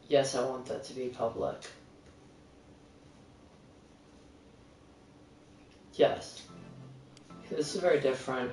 Yes, I want that to be public. Yes. This is very different.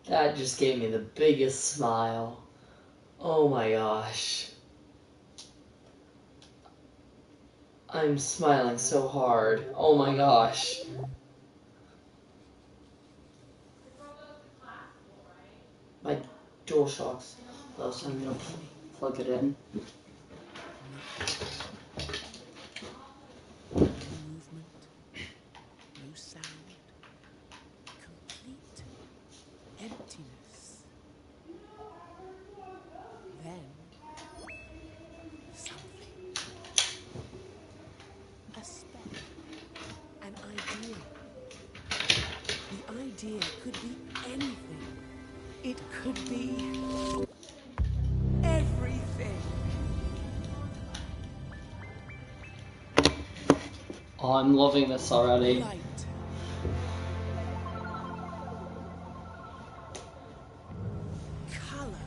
That just gave me the biggest smile. Oh my gosh. I'm smiling so hard. Oh my gosh. My DualShocks. So I'm gonna plug it in. Movement, no sound, complete emptiness. Then something. A spec. An idea. The idea could be anything. It could be everything. Oh, I'm loving this already. Light. Color.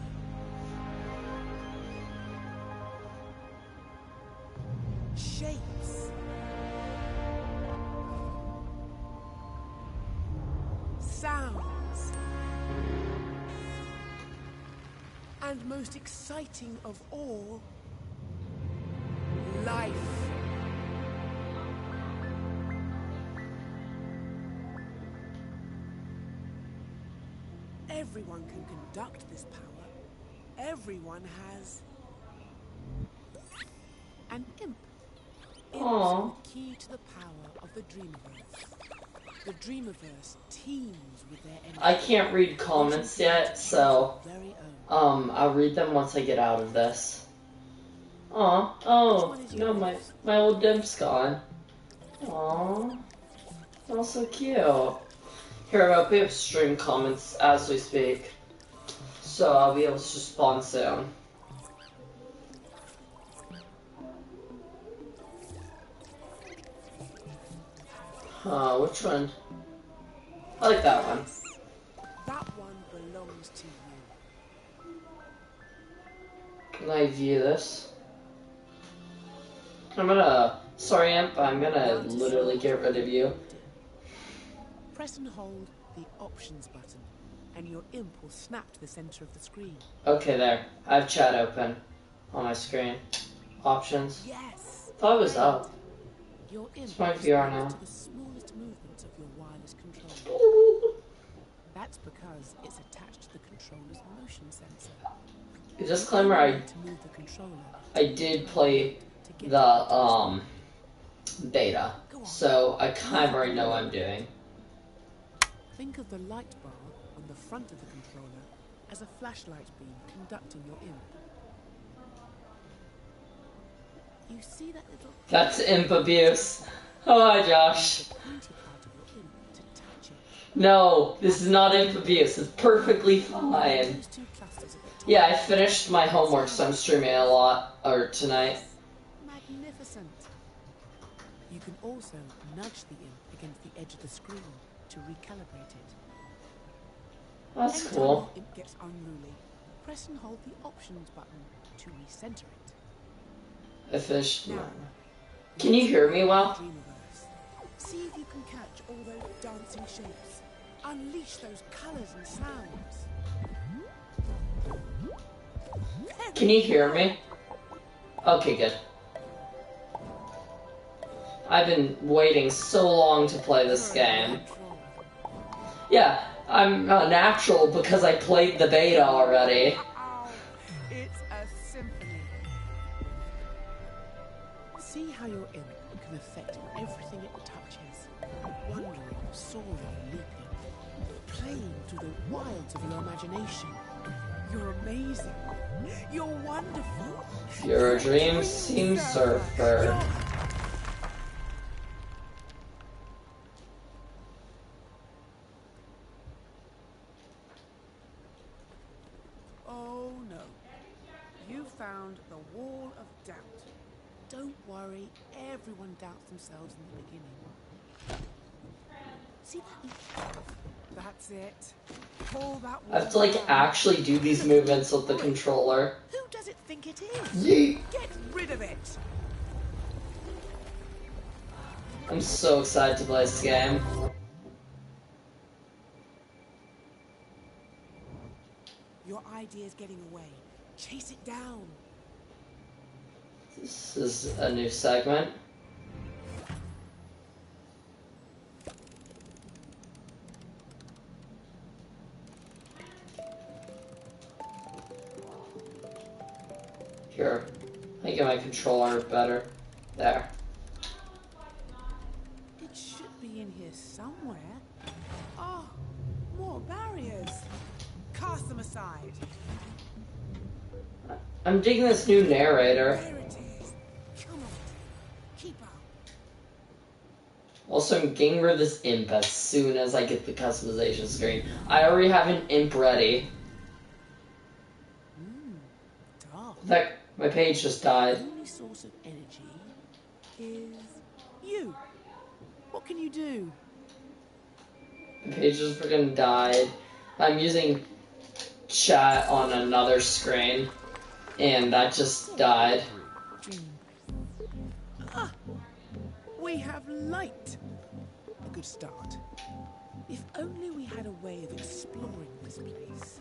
Shapes. Sounds. And most exciting of all, life. Everyone can conduct this power. Everyone has an imp. Imps are the key to the power of the Dreamiverse. The Dreamiverse teems with their energy. I can't read comments yet, so I'll read them once I get out of this. Aw, oh, no, my old Dimp's gone. Aw, that's so cute. Here, I'll be able to stream comments as we speak, so I'll be able to respond soon. Which one? I like that one. That one belongs to you. Can I view this? Sorry Imp, I'm gonna literally get rid of you. Press and hold the options button, and your imp will snap to the center of the screen. Okay, there. I have chat open on my screen. Options. Yes. Thought it was up. Your imp It's my VR now. to the smallest movements of your wireless controller. That's because it's attached to the controller's motion sensor. Disclaimer, I did play the beta, so I kind of already know what I'm doing. Think of the light bar on the front of the controller as a flashlight beam conducting your imp. You see that little... That's imp abuse. Oh, hi, Josh. No, this is not imp abuse. It's perfectly fine. Yeah, I finished my homework, so I'm streaming a lot, or tonight. Magnificent. You can also nudge the imp against the edge of the screen to recalibrate it. That's cool. Anytime the imp gets unruly, press and hold the options button to recenter it. I finished. Can you hear me well? See if you can catch all those dancing shapes. Unleash those colors and sounds. Can you hear me? Okay, good. I've been waiting so long to play this game. Yeah, I'm a natural because I played the beta already. It's a symphony. See how your imp can affect everything it touches. Wandering, soaring, leaping. Playing through the wilds of your imagination. You're amazing. You're wonderful. You're a dream team surfer. You're... found the wall of doubt. Don't worry, everyone doubts themselves in the beginning. See that? That's it. Pull that I wall have to like down. actually do these movements with the controller. Who does it think it is? Yeet! Get rid of it! I'm so excited to play this game. Your idea's getting away. Chase it down. This is a new segment. Here, I get my controller better. There. It should be in here somewhere. Oh, more barriers. Cast them aside. I'm digging this new narrator. There it is. Come on. Keep up. Also, I'm getting rid of this imp as soon as I get the customization screen. I already have an imp ready. Dark. In fact, my page just died. The only source of energy is you. What can you do? My page just freaking died. I'm using chat on another screen, and that just died. Ah, we have light. A good start. If only we had a way of exploring this place.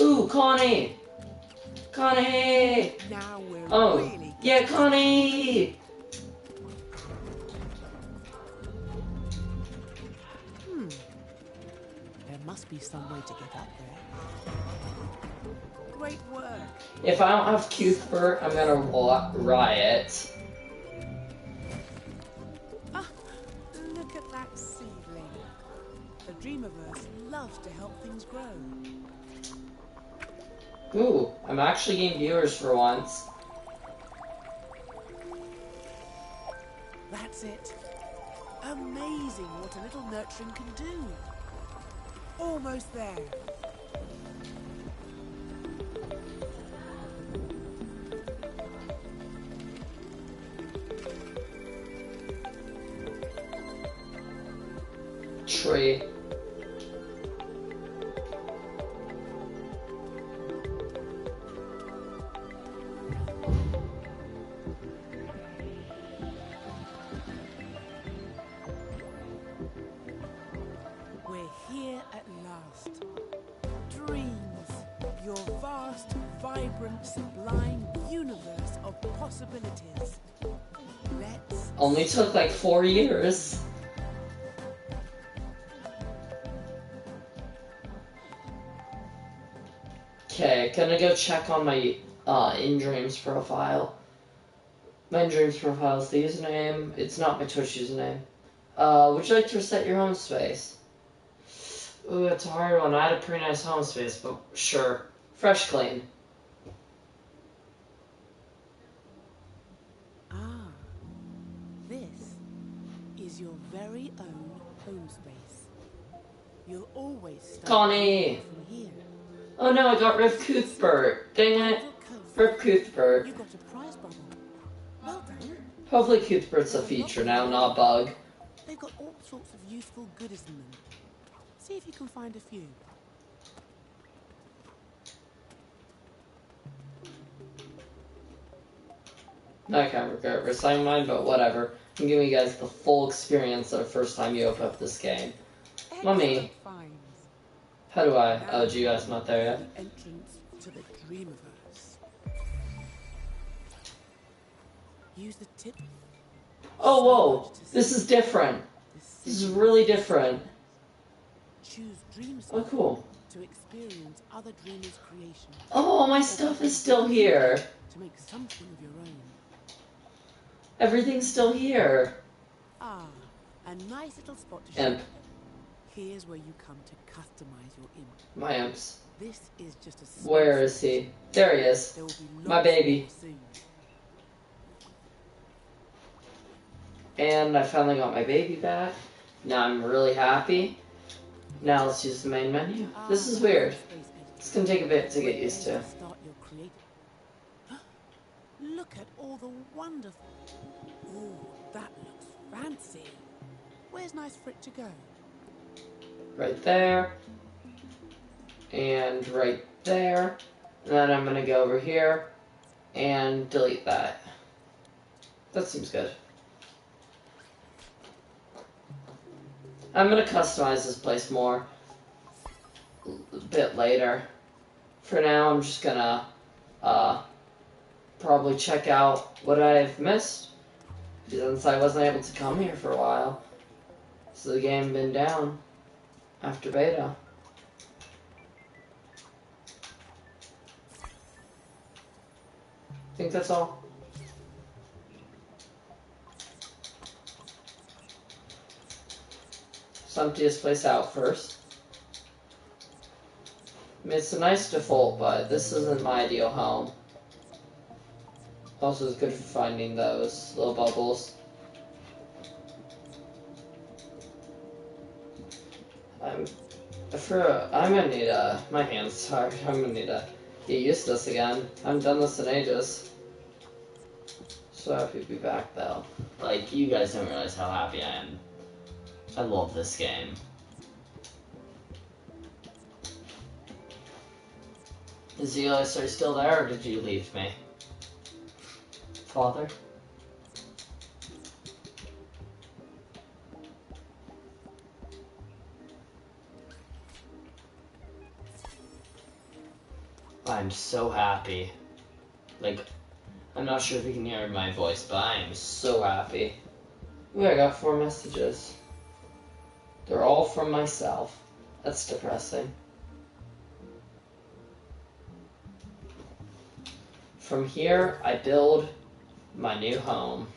Ooh, Connie! Connie! Now we're Oh, really yeah, Connie! There must be some way to get up there. Great work. If I don't have Cuthbert, I'm gonna riot. Ah, look at that seedling. The Dreamiverse loves to help things grow. Ooh, I'm actually getting viewers for once. That's it. Amazing what a little nurturing can do. Almost there. Tree. We're here at last. Dreams, your vast, vibrant, sublime universe of possibilities. Let's Only took like 4 years. Okay, gonna go check on my InDreams profile. My InDreams profile is the username. It's not my Twitch username. Would you like to reset your home space? Ooh, it's a hard one. I had a pretty nice home space, but sure. Fresh clean. Ah, this is your very own home space. You'll always start Connie! from here. Oh no, I got rid of Cuthbert. Dang it. Little cozy. Rip Cuthbert. You got a prize bubble. Well done. Hopefully Cuthbert's a feature now, not a bug. They've got all sorts of useful goodies in them. See if you can find a few. I can't regret resigning mine, but whatever. I'm giving you guys the full experience the first time you open up this game. Mummy. Excellent finds. How do I? Oh, GUI's not there yet. The entrance to the Dreamiverse. Use the tip. Oh, whoa! This is different. This is really different. Choose dreams Oh, cool. to experience other dreamers' creations. Oh, my stuff is still here. To make something of your own. Everything's still here. Ah, a nice little spot to Imp. shop. Here's where you come to customize your imp. My imps. This is just a Where is he? There he is. There will be My lots baby. more soon. And I finally got my baby back. Now I'm really happy. Now let's use the main menu. This is weird. It's gonna take a bit to get used to. Start your look at all the wonderful... Ooh, that looks fancy. Where's nice for it to go? Right there. And right there. And then I'm gonna go over here and delete that. That seems good. I'm gonna customize this place more a bit later. For now, I'm just gonna probably check out what I've missed, since I wasn't able to come here for a while. So the game been down after beta. I think that's all. Let's empty this place out first. I mean, it's a nice default, but this isn't my ideal home. Also, it's good for finding those little bubbles. I'm gonna need my hands tired. I'm gonna need to get used to this again. I haven't done this in ages. So happy to be back though. Like, you guys don't realize how happy I am. I love this game. Is the OSR still there, or did you leave me? Father? I'm so happy. Like, I'm not sure if you can hear my voice, but I am so happy. Ooh, I got 4 messages. They're all from myself. That's depressing. From here, I build my new home.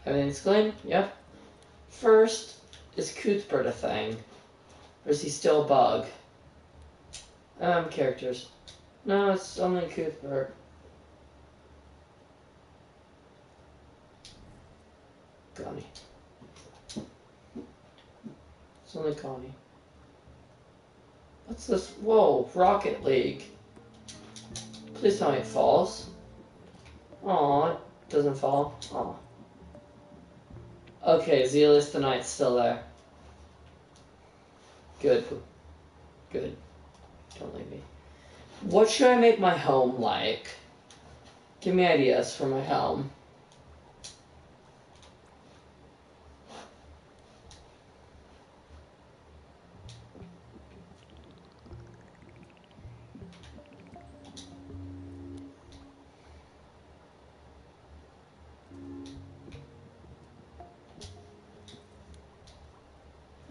Everything's clean? Yep. First, is Cuthbert a thing? Or is he still a bug? Characters. No, it's only Cuthbert. Connie. It's only Connie. What's this? Whoa, Rocket League. Please tell me it falls. Aw, it doesn't fall. Aw. Okay, Zealous the Knight's still there. Good. Good. Don't leave me. What should I make my home like? Give me ideas for my home.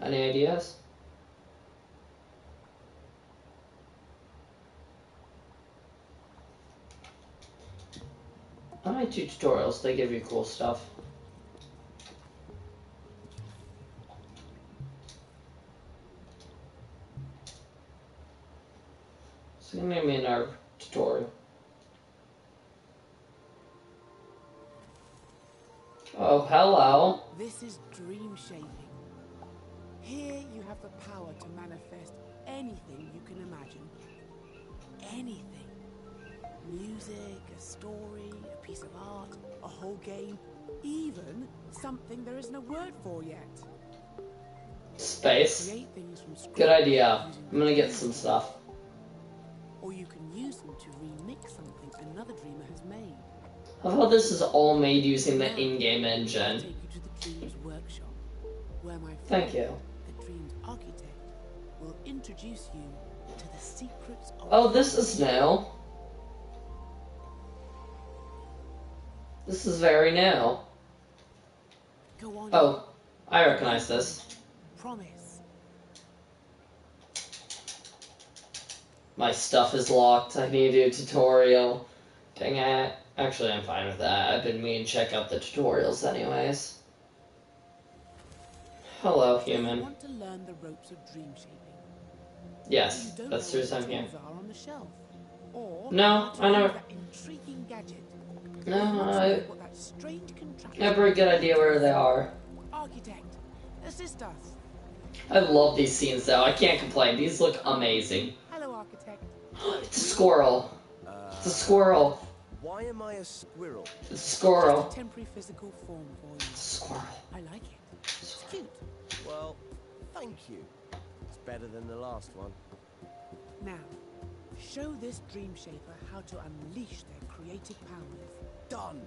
Any ideas? I might do tutorials, they give you cool stuff. So you need me in our tutorial. Oh, hello. This is dream shaping. Here you have the power to manifest anything you can imagine. Anything. Music, a story, a piece of art, a whole game, even something there isn't a word for yet. Space. Create things from scratch. Good idea. I'm gonna get some stuff. Or you can use them to remix something another dreamer has made. I thought this is all made using the in-game I'll engine. take you to the Dreams workshop, where my Thank friend, you. the Dreams architect, will introduce you to the secrets of... Oh, this is new. This is very new. Go on. Oh, I recognize this. Promise. My stuff is locked. I need to do a tutorial. Dang it. Actually, I'm fine with that. I've been meaning to check out the tutorials anyways. Hello, If you human. want to learn the ropes of dream shaping, Yes, you don't that's know true. what I'm here. tools are on the shelf. Or No, how to I know. use that intriguing gadget. No, Or want to I know what that strange contraption have a very good idea where they are. Architect, assist us. I love these scenes though. I can't complain. These look amazing. Hello, architect. It's a squirrel. It's a squirrel. Why am I a squirrel? It's a Just a squirrel. temporary physical form for you. Squirrel. I like it. It's cute. Well, thank you. It's better than the last one. Now, show this dream shaper how to unleash their creative powers. Done.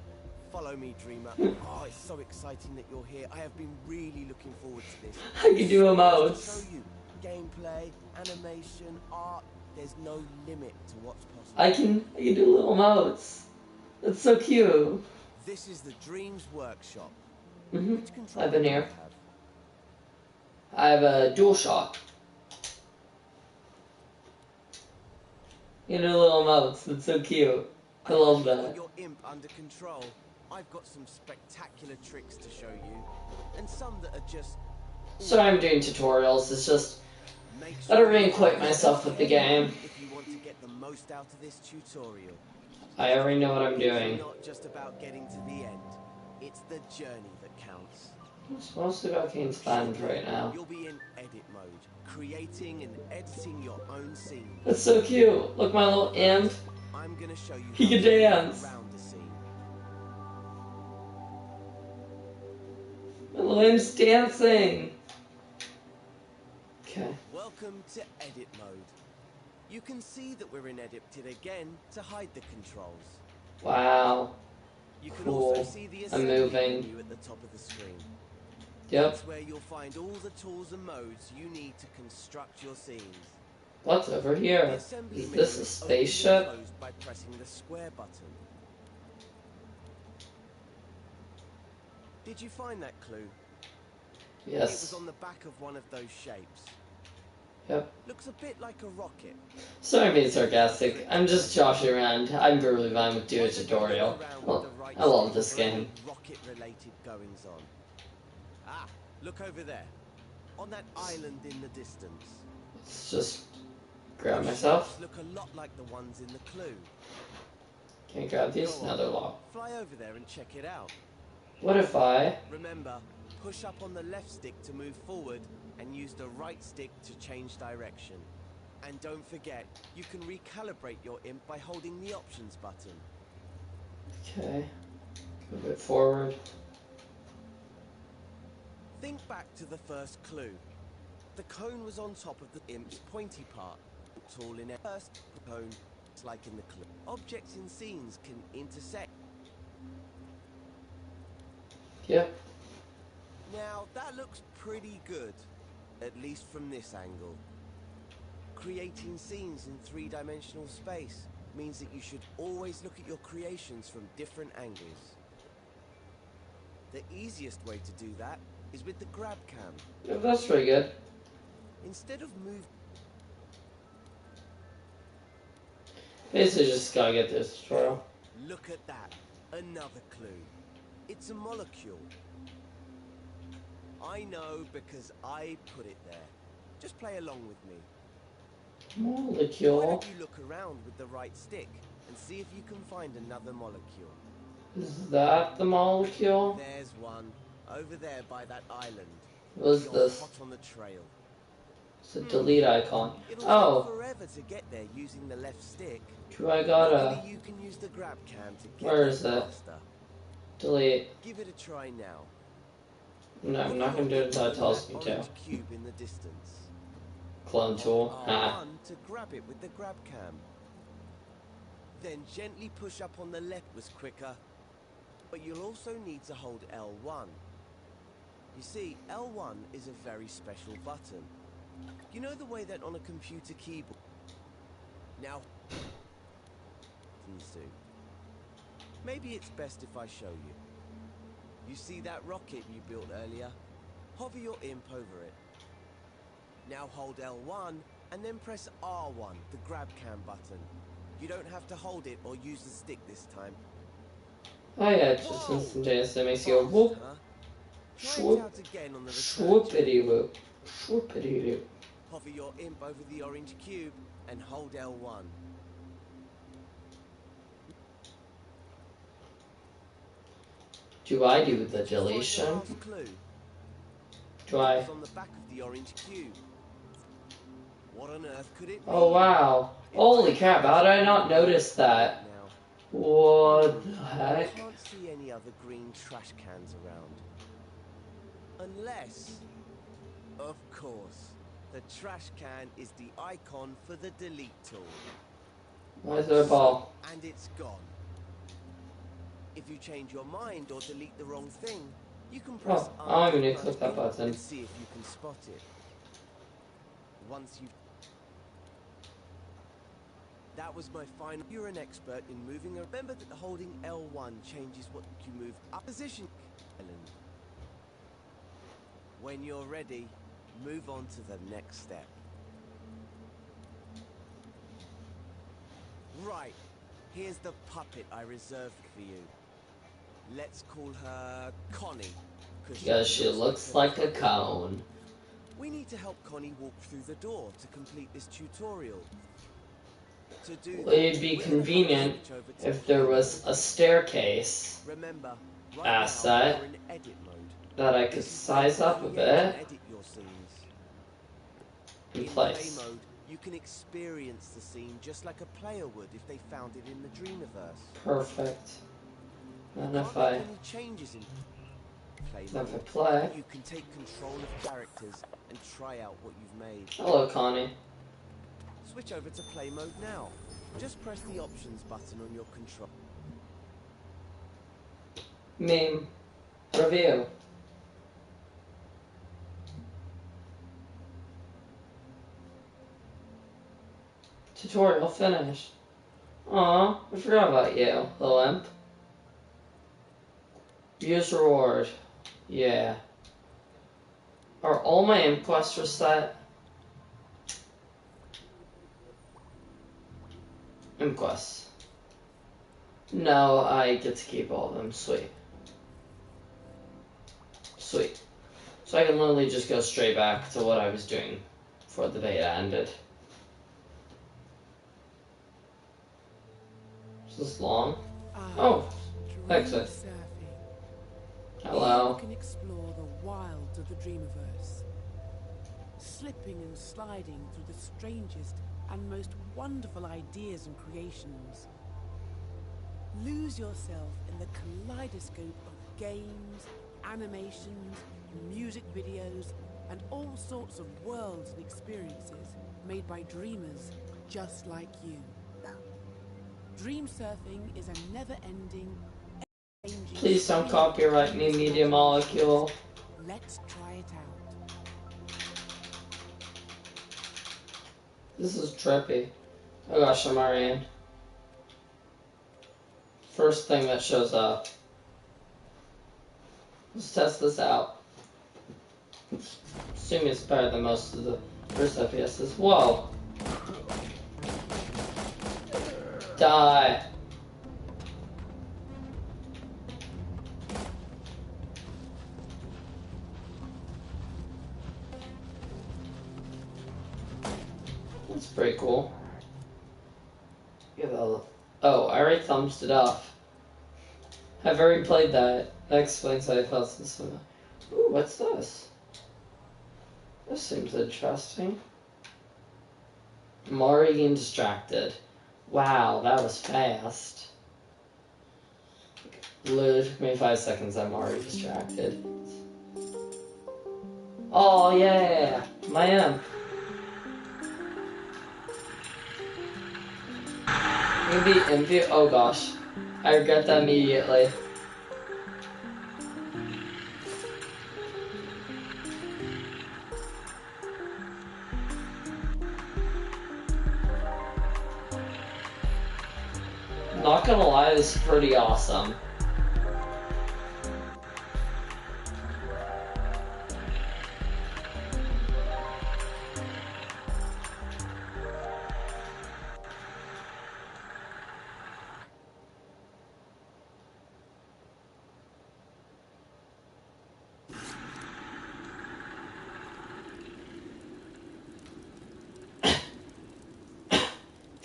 Follow me, Dreamer. Oh, it's so exciting that you're here. I have been really looking forward to this. I can do To emotes. show you gameplay, animation, art. There's no limit to what's possible. I can do little emotes. That's so cute. This is the Dreams Workshop. Mhm. Which controller I've been do you here. have? I have a DualShock. Little emotes. That's so cute. I love Got that. your imp under control. I've got some spectacular tricks to show you, and some that are just. Sorry I'm doing tutorials. It's just Make I don't sure really you acquaint focus myself with the game. if you want to get the most out of this tutorial. I already know what I'm doing. It's not just about getting to the end. It's the journey that counts. It's mostly about getting spammed right now. You'll be in edit mode, creating and editing your own scene. That's so cute. Look, my little imp. I'm gonna show you He how can to move dance. around the scene. My little imp's dancing. Okay. Welcome to edit mode. You can see that we're in edit again to hide the controls. Wow. You can Cool. also see the I'm assembly moving. menu at the top of the screen. Yep. That's where you'll find all the tools and modes you need to construct your scenes. What's over The here? assembly Is menu this a is spaceship? opened and closed by pressing the square button. Did you find that clue? It was Yes. on the back of one of those shapes. Yep. Looks a bit like a rocket. Sorry I'm being sarcastic. I'm just joshing around. I'm barely fine with doing a tutorial. I love this game. Rocket-related goings on. Ah, look over there, on that island in the distance. Let's just grab Those myself. shapes look a lot like the ones in the clue. Can't grab these? Go Now on, they're locked. fly over there and check it out. What if I... Remember, push up on the left stick to move forward and use the right stick to change direction. And don't forget, you can recalibrate your imp by holding the options button. Okay. Move it forward. Think back to the first clue. The cone was on top of the imp's pointy part. Tall in first cone, it's like in the clue. Objects in scenes can intersect. Yep. Now, that looks pretty good, at least from this angle. Creating scenes in three-dimensional space means that you should always look at your creations from different angles. The easiest way to do that is with the grab cam. Yeah, that's pretty good. Instead of move, Basically just gotta get this tutorial. look at that, another clue. It's a molecule. I know because I put it there. Just play along with me. Why Molecule. don't you look around with the right stick and see if you can find another molecule? Is that the molecule? There's one, over there by that island. What is You're this? hot on the trail. It's a delete icon. It'll Oh, take forever to get there using the left stick. do I gotta Luckily, you can use the grab cam to get Where there is it? faster. delete? Give it a try now. No, I'm not gonna do it until it tells me to. Orange cube in the distance. Clone tool. Hold Ah. R1 to grab it with the grab cam. Then gently push up on the left was quicker. But you'll also need to hold L1. You see, L1 is a very special button. You know the way that on a computer keyboard? Now, buttons do. Maybe it's best if I show you. You see that rocket you built earlier? Hover your imp over it. Now hold L1 and then press R1, the grab cam button. You don't have to hold it or use the stick this time. Oh yeah, it's just instantaneous. It makes you go Fast, whoop, huh? Try it swoop, out again on the return swoopity whoop, swoopity whoop. Hover your imp over the orange cube and hold L1. Do I do the Did you find the deletion? last clue? Do I? It's on the back of the orange cube. What on earth could it be? Oh wow. Holy crap, how did I not notice that? Now, What the I heck? can't see any other green trash cans around. Unless, of course, the trash can is the icon for the delete tool. Why is there a ball? And it's gone. If you change your mind or delete the wrong thing, you can press Oh, I don't even need to undo click that button. and see if you can spot it. Once you've... That was my final... You're an expert in moving... Remember that holding L1 changes what you move up position. When you're ready, move on to the next step. Right, here's the puppet I reserved for you. Let's call her Connie. Because she looks like a cone. We need to help Connie walk through the door to complete this tutorial. To do Well, it'd be convenient if there was a staircase Remember, right asset now we're in edit mode. that I could size up a bit Edit your scenes. in In place. play mode, you can experience the scene just like a player would if they found it in the Dreamiverse. Perfect. And if Can't I, make any changes in play if I mode, play. you can take control of characters and try out what you've made. Hello, Connie. Switch over to play mode now. Just press the options button on your control. Meme. Review. Tutorial finished. Aw, I forgot about you, little imp. Use reward. Yeah. Are all my imp quests reset? Imp quests. No, I get to keep all of them. Sweet. Sweet. So I can literally just go straight back to what I was doing before the beta ended. Is this long? Oh, exit. Hello. You can explore the wilds of the Dreamiverse, slipping and sliding through the strangest and most wonderful ideas and creations. Lose yourself in the kaleidoscope of games, animations, music videos, and all sorts of worlds and experiences made by dreamers just like you. Dream surfing is a never-ending, changing... Please don't copyright me, Media Molecule. Let's try it out. This is trippy. Oh gosh, I'm already in. First thing that shows up. Let's test this out. Assuming it's better than most of the first FPSs. Whoa! Die! That's pretty cool. Oh, I already thumbs it off. I've already played that. That explains how I felt this one. Ooh, what's this? This seems interesting. I'm already getting distracted. Wow, that was fast. Literally took me 5 seconds, I'm already distracted. Oh yeah, my imp. Maybe impy. Oh gosh, I regret that immediately. Not gonna lie, this is pretty awesome.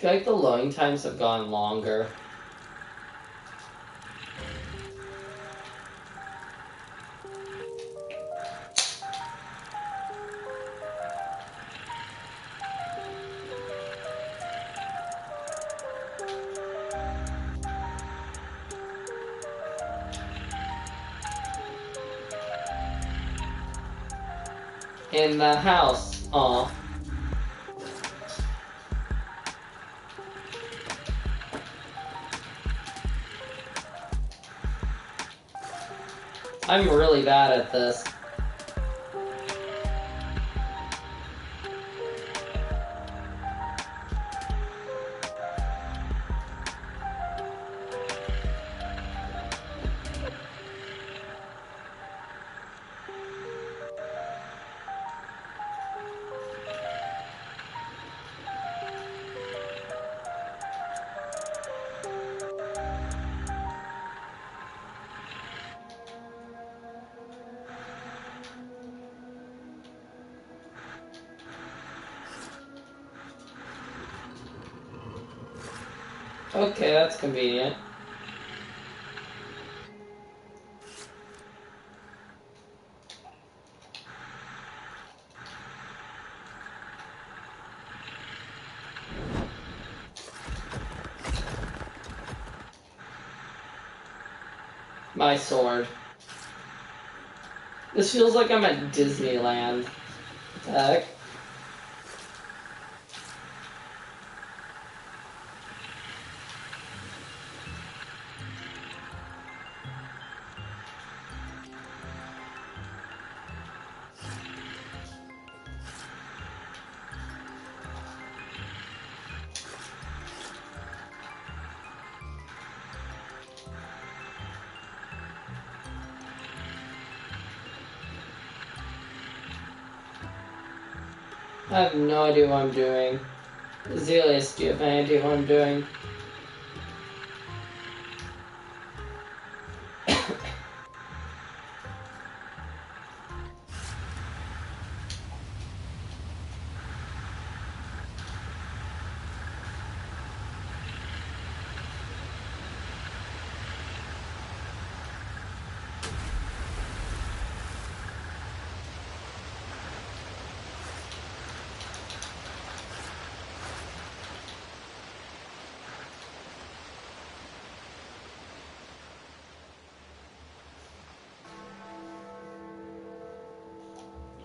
I feel like the loading times have gone longer. in the house. Aw. I'm really bad at this. Okay, that's convenient. My sword. This feels like I'm at Disneyland. Heck. I have no idea what I'm doing. Zelius, do you have any idea what I'm doing?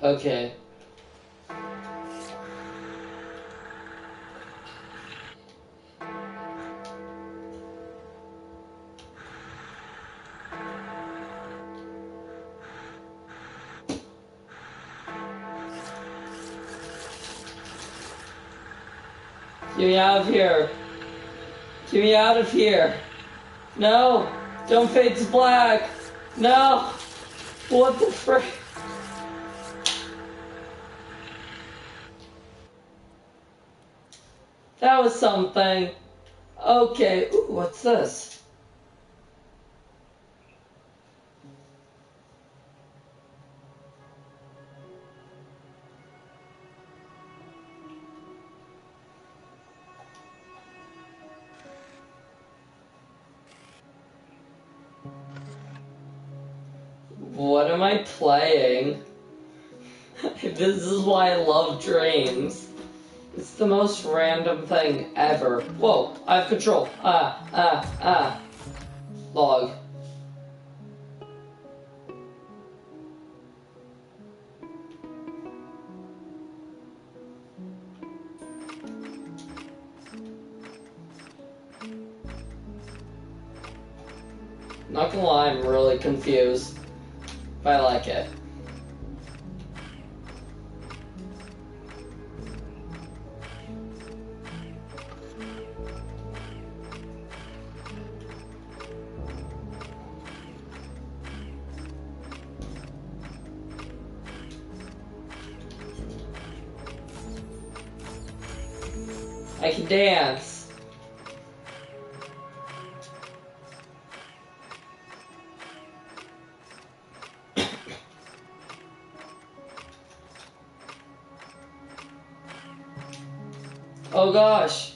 Okay. Get me out of here. Get me out of here. No! Don't fade to black! No! What the frick? That was something. Okay, ooh, what's this? What am I playing? This is why I love dreams. It's the most random thing ever. Whoa, I have control. Log. Not gonna lie, I'm really confused. But I like it. I can dance. Oh gosh.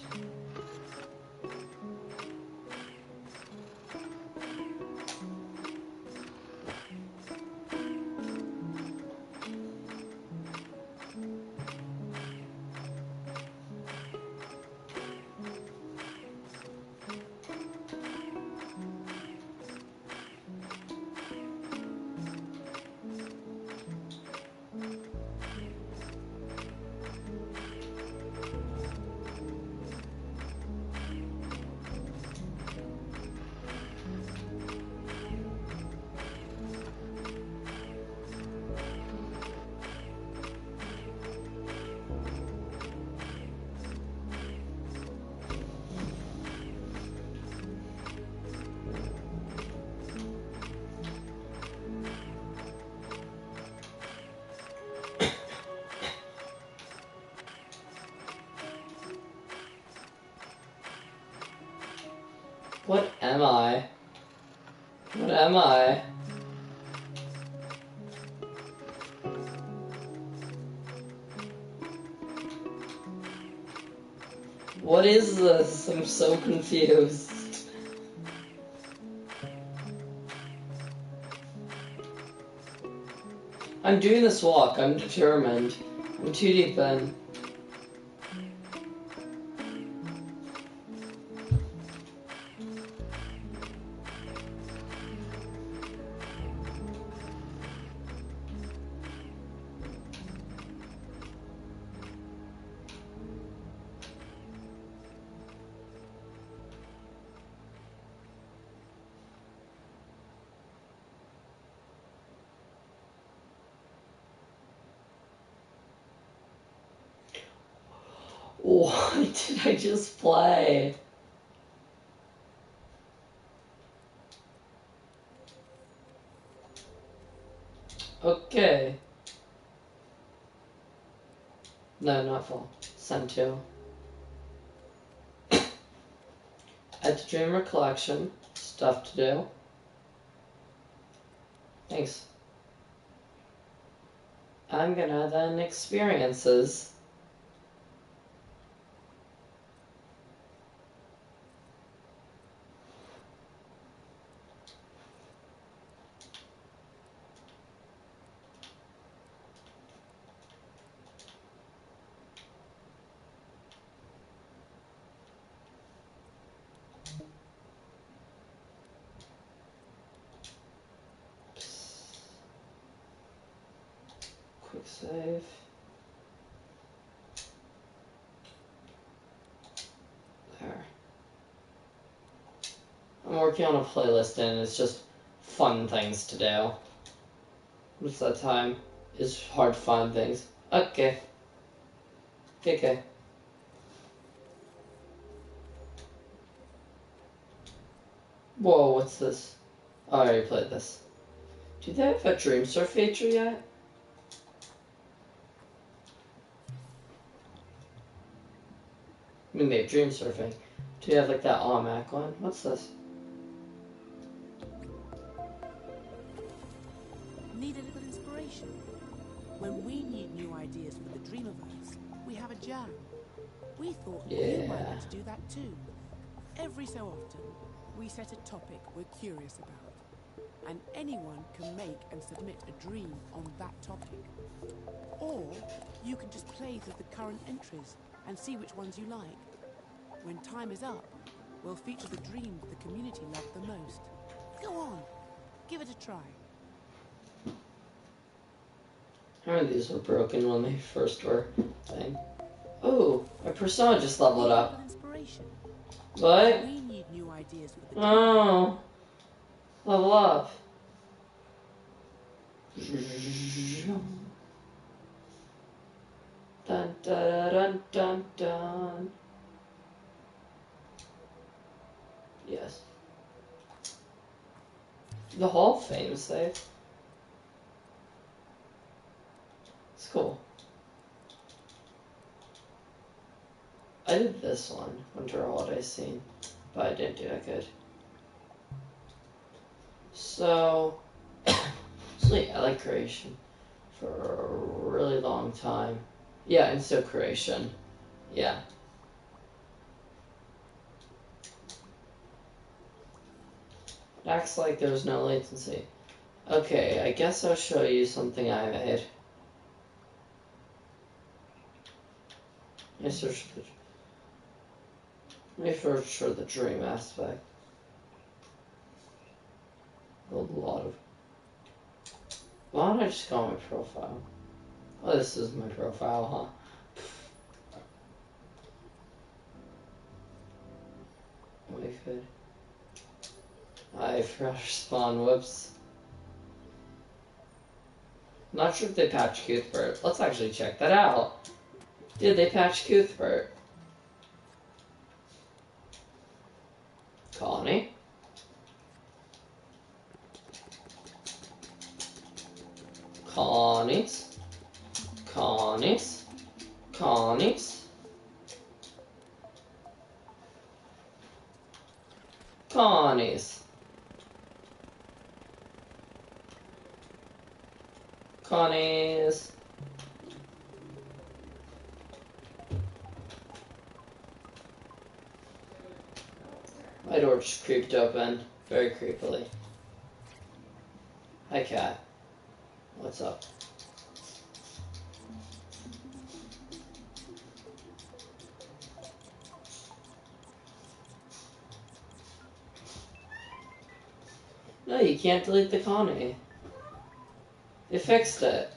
What am I? What am I? What is this? I'm so confused. I'm doing this walk. I'm determined. I'm too deep in. What did I just play? Okay. No, not full. Send to. Add to Dreamer collection. Stuff to do. Thanks. I'm gonna then experiences. Quick save. There. I'm working on a playlist and it's just fun things to do. What's that time? It's hard to find things. Okay. Okay. Whoa, what's this? Oh, I already played this. Do they have a Dream Surf feature yet? I mean, they have Dream Surfing. Do you have like that Mac one? What's this? Need a little inspiration? When we need new ideas for the Dreamiverse, we have a jam. We thought you might like to do that too. Every so often, we set a topic we're curious about, and anyone can make and submit a dream on that topic. Or you can just play through the current entries and see which ones you like. When time is up, we'll feature the dreams the community loved the most. Go on, give it a try. I remember these were broken when they first were thing. Oh, my persona just leveled up. What? We need new ideas for the Oh, level up. Dun dun dun dun dun. Yes. The Hall of Fame save. It's cool. I did this one, Winter Holiday Scene, but I didn't do that good. So, sweet, I like creation for a really long time. Yeah, and so creation. Yeah. It acts like there's no latency. Okay, I guess I'll show you something I made. Let me search for the dream aspect. A lot of... Why don't I just go on my profile? Oh, this is my profile, huh? We could... I forgot to respond, whoops. Not sure if they patched Cuthbert. Let's actually check that out. Did they patch Cuthbert? Colony. Colonies. Colonies. Colonies. Connie's. Connie's. My door just creeped open very creepily. Hi, cat. What's up? No, you can't delete the Connie. They fixed it.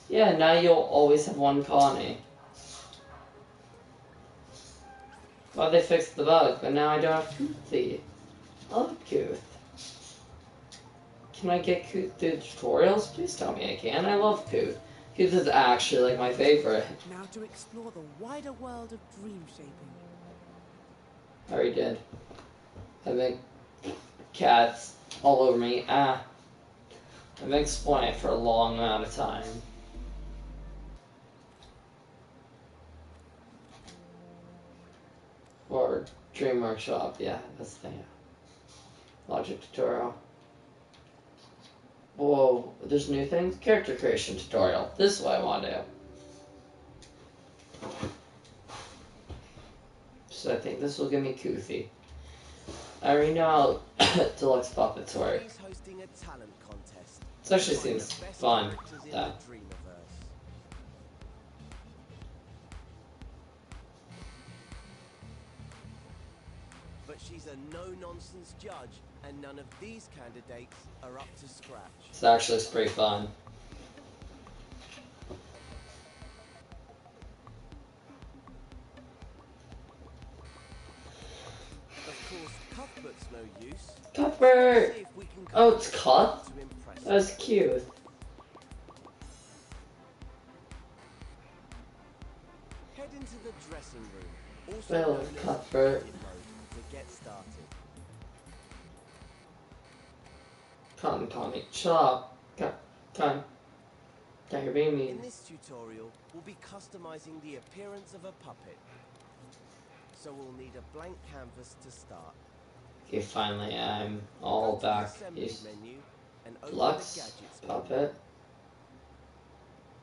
Yeah, now you'll always have one Connie. Well, they fixed the bug, but now I don't have Kuthi. I love Kuth. Can I get Kuth through the tutorials? Please tell me I can. I love Kuth. Kuth is actually like my favorite. Now to explore the wider world of dream shaping. I already did. I think cats all over me. I've been exploring it for a long amount of time. Or Dream Workshop, yeah, that's the thing. Logic tutorial. Whoa, there's new things? Character creation tutorial. This is what I want to do. So I think this will give me Kuthi. I already know Deluxe Puppets work. He's hosting a talent contest. This actually Find seems the best fun. characters in Yeah. the Dreamiverse. But she's a no-nonsense judge, and none of these candidates are up to scratch. This actually is pretty fun. Of course, Cuthbert's no use. Cuthbert! See if we can Oh, it's Cuth? to impress her. That's cute. Head into the dressing room. Also Well, known as Cuthbert. edit mode, to get started. Come, Tommy. Shut up. Come. Yeah, you're being In mean. this tutorial, we'll be customizing the appearance of a puppet. So we'll need a blank canvas to start. Okay, finally, I'm Go all to the back. assembly Use menu and open Deluxe the gadgets menu. Puppet.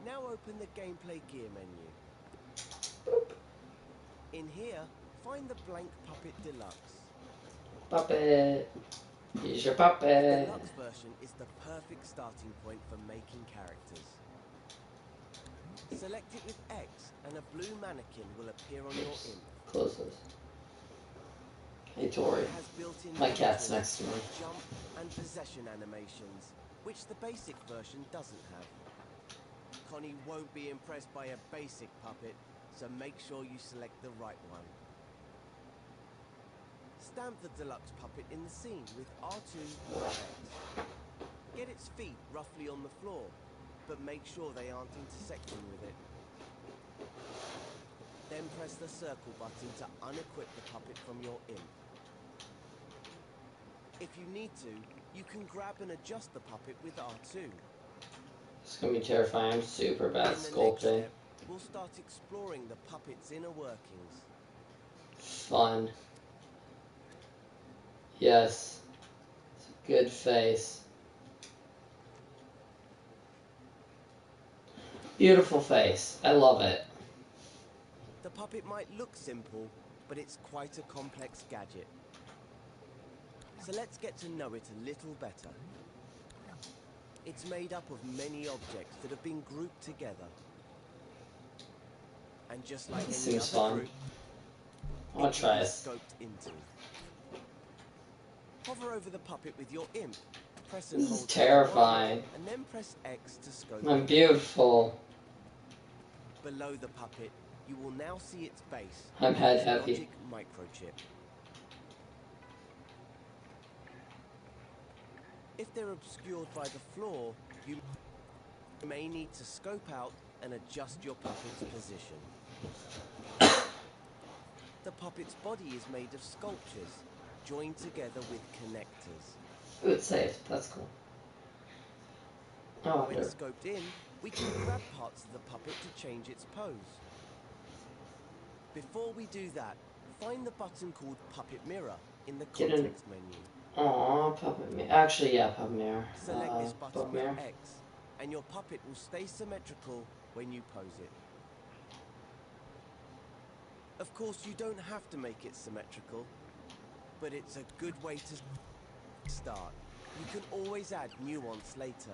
Now open the gameplay gear menu. In here, find the blank puppet deluxe. Puppet. Use your The puppet. deluxe version is the perfect starting point for making characters. Select it with X and a blue mannequin will appear on your imp. Close this. Hey, Tori. It has built-in My cat's contours, next to me. jump and possession animations, which the basic version doesn't have. Connie won't be impressed by a basic puppet, so make sure you select the right one. Stamp the deluxe puppet in the scene with R2 or X. Get its feet roughly on the floor, but make sure they aren't intersecting with it. Then press the circle button to unequip the puppet from your imp. If you need to, you can grab and adjust the puppet with R2. It's gonna be terrifying. I'm super bad at In the next sculpting. step, we'll start exploring the puppet's inner workings. Fun. Yes. It's a good face. Beautiful face. I love it. The puppet might look simple, but it's quite a complex gadget. So let's get to know it a little better. It's made up of many objects that have been grouped together. And just like This any seems other fun. group, I'll it can try be it. scoped into. Hover over the puppet with your imp. Press and This is hold terrifying. R1, and then press X to scope I'm it. beautiful. Below the puppet, you will now see its base. I'm head its heavy. Logic microchip. If they're obscured by the floor, you may need to scope out and adjust your puppet's position. The puppet's body is made of sculptures, joined together with connectors. Ooh, it's safe. That's cool. Oh, When here. scoped in, we can grab parts of the puppet to change its pose. Before we do that, find the button called Puppet Mirror in the Get in. context menu. Aw, puppet mirror. Actually, yeah, puppet mirror. Select this button Puppet with mirror. X, and your puppet will stay symmetrical when you pose it. Of course, you don't have to make it symmetrical, but it's a good way to start. You can always add nuance later.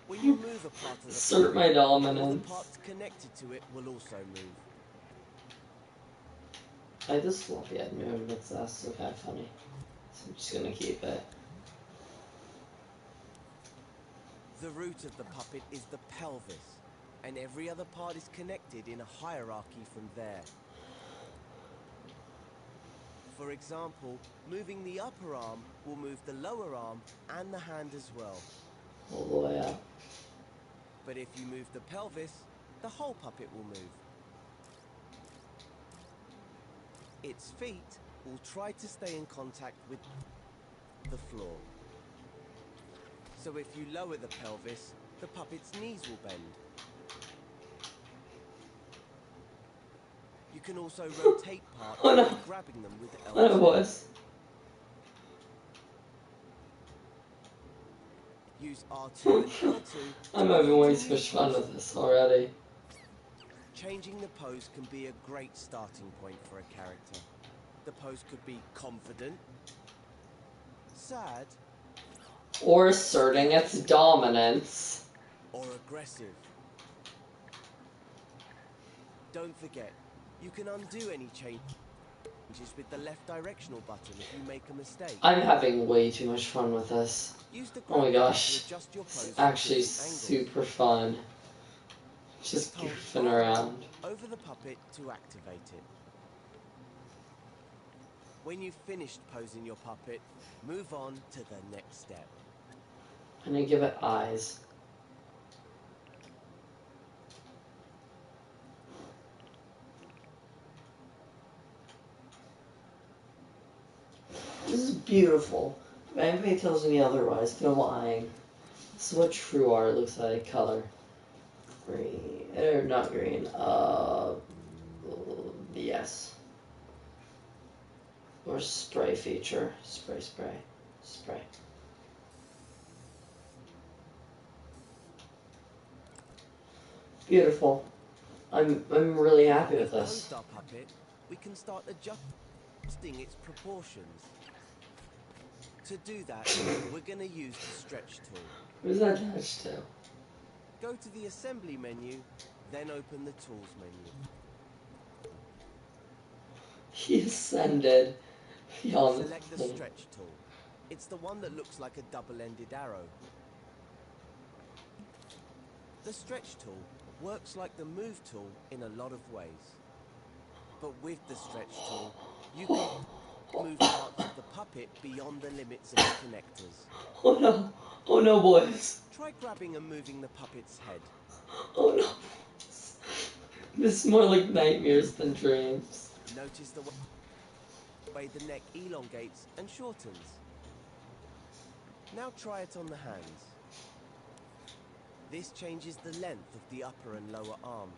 When you move a part of the Assert my puppet, all the dominance. parts connected to it will also move. I just floppy head movements, that's so kind of funny. So I'm just gonna keep it. The root of the puppet is the pelvis, and every other part is connected in a hierarchy from there. For example, moving the upper arm will move the lower arm and the hand as well. All the way up. But if you move the pelvis, the whole puppet will move. Its feet will try to stay in contact with the floor. So if you lower the pelvis, the puppet's knees will bend. You can also rotate parts Oh, no. by grabbing them with Oh, L2. boys. Use R2 and L2. I'm having way too much fun with this already. Changing the pose can be a great starting point for a character. The pose could be confident, sad, Or asserting its dominance. or aggressive. Don't forget, you can undo any changes with the left directional button if you make a mistake. I'm having way too much fun with this. Use the Oh my grab button gosh. to adjust your pose It's from actually different angles. super fun. Just Hold goofing R1 around. over the puppet to activate it. When you've finished posing your puppet, move on to the next step. And I give it eyes. This is beautiful. If anybody tells me otherwise, they're lying. This is what true art looks like. Color. Green. Or not green. Yes. Or spray feature. Spray. Beautiful. I'm really happy with We've this. posed our puppet, we can start adjusting its proportions. To do that, we're going to use the stretch tool. Who's that attached to? Go to the assembly menu, then open the tools menu. He ascended beyond Select the thing. stretch tool. It's the one that looks like a double-ended arrow. The stretch tool works like the move tool in a lot of ways. But with the stretch tool, you can move parts of the puppet beyond the limits of the connectors. Oh no. Oh no, boys. Try grabbing and moving the puppet's head. Oh no. This is more like nightmares than dreams. Notice the way the neck elongates and shortens. Now try it on the hands. This changes the length of the upper and lower arm.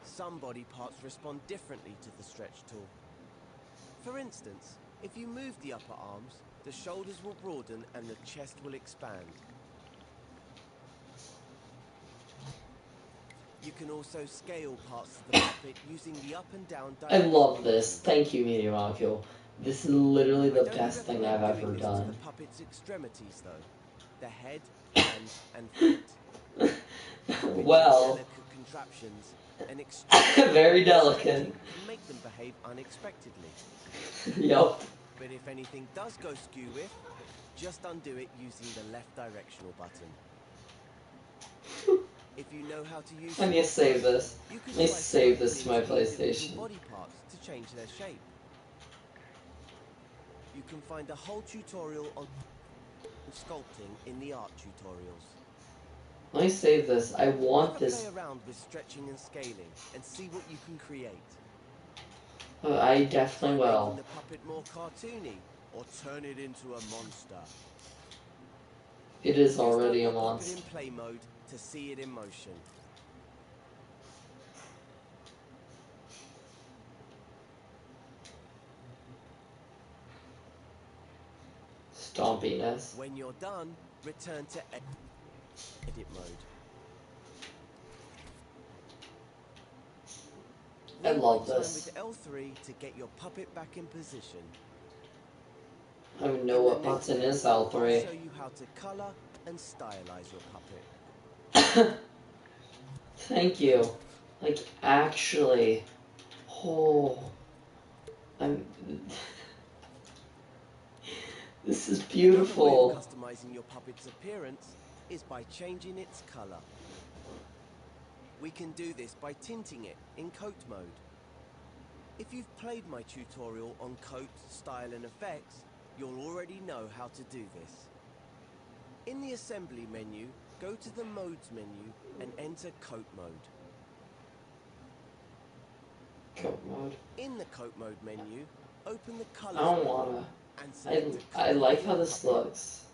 Some body parts respond differently to the stretch tool. For instance, if you move the upper arms, the shoulders will broaden and the chest will expand. You can also scale parts of the puppet using the up and down I directional love this. buttons. Thank you, Meteorocule. This is literally the I don't best thing I've recommend ever doing this to done. the puppet's extremities, though. The head, hands, and feet. Well, Delicate contraptions and extreme very delicate. stretching can make them behave unexpectedly. Yup. But if anything does go skew with, just undo it using the left directional button. If you know how to use I need to save this. you can Let me try save this to my sculpting individual PlayStation. body parts to change their shape. You can find a whole tutorial on sculpting in the art tutorials. Let me save this. I want Have a this. play around with stretching and scaling and see what you can create. I definitely Try will. making the puppet more cartoony or turn it into a monster. It is Use already a the puppet monster. in play mode to see it in motion. stompiness. When you're done, return to edit mode. I love Rewind time this. with L3 to get your puppet back in position. I don't even know In what the next button is level, I'll L3. show you how to color and stylize your puppet. Thank you. Like, actually. Oh. I'm... This is beautiful. Another way of customizing your puppet's appearance is by changing its color. We can do this by tinting it in coat mode. If you've played my tutorial on coat, style and effects, you'll already know how to do this. In the assembly menu, go to the modes menu and enter coat mode. Coat mode. In the coat mode menu, open the I colors don't menu wanna. and select a I color like for how your this puppet. looks.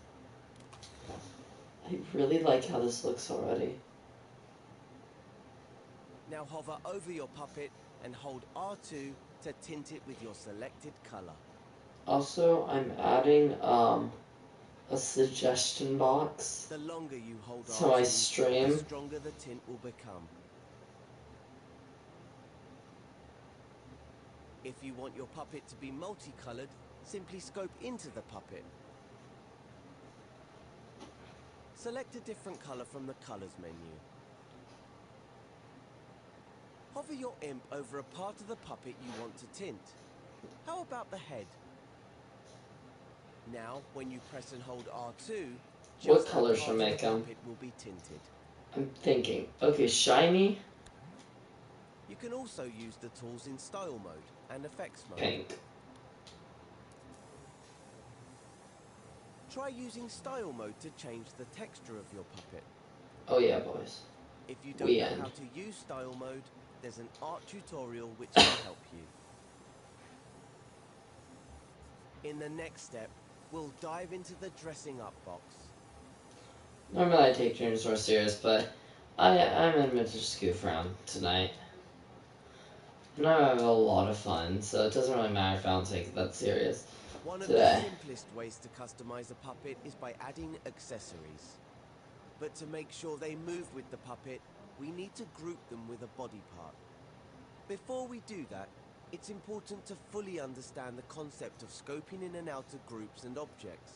I really like how this looks already. Now hover over your puppet and hold R2 to tint it with your selected color. Also, I'm adding a suggestion box The longer you hold to my R2, the stream. stronger the tint will become. If you want your puppet to be multicolored, simply scope into the puppet. Select a different color from the colors menu. Hover your imp over a part of the puppet you want to tint. How about the head? Now, when you press and hold R2, What just color that should I part of make the 'em? puppet will be tinted. I'm thinking. Okay, shiny, You can also use the tools in style mode and effects mode. pink. Try using style mode to change the texture of your puppet. Oh yeah, boys. If you don't We know end. how to use style mode, there's an art tutorial which can help you. In the next step, we'll dive into the dressing up box. Normally I take dreams more serious, but I'm in mood to just goof around tonight. And I have a lot of fun, so it doesn't really matter if I don't take it that serious. One of the Today. simplest ways to customize a puppet is by adding accessories. But to make sure they move with the puppet, we need to group them with a body part. Before we do that, it's important to fully understand the concept of scoping in and out of groups and objects.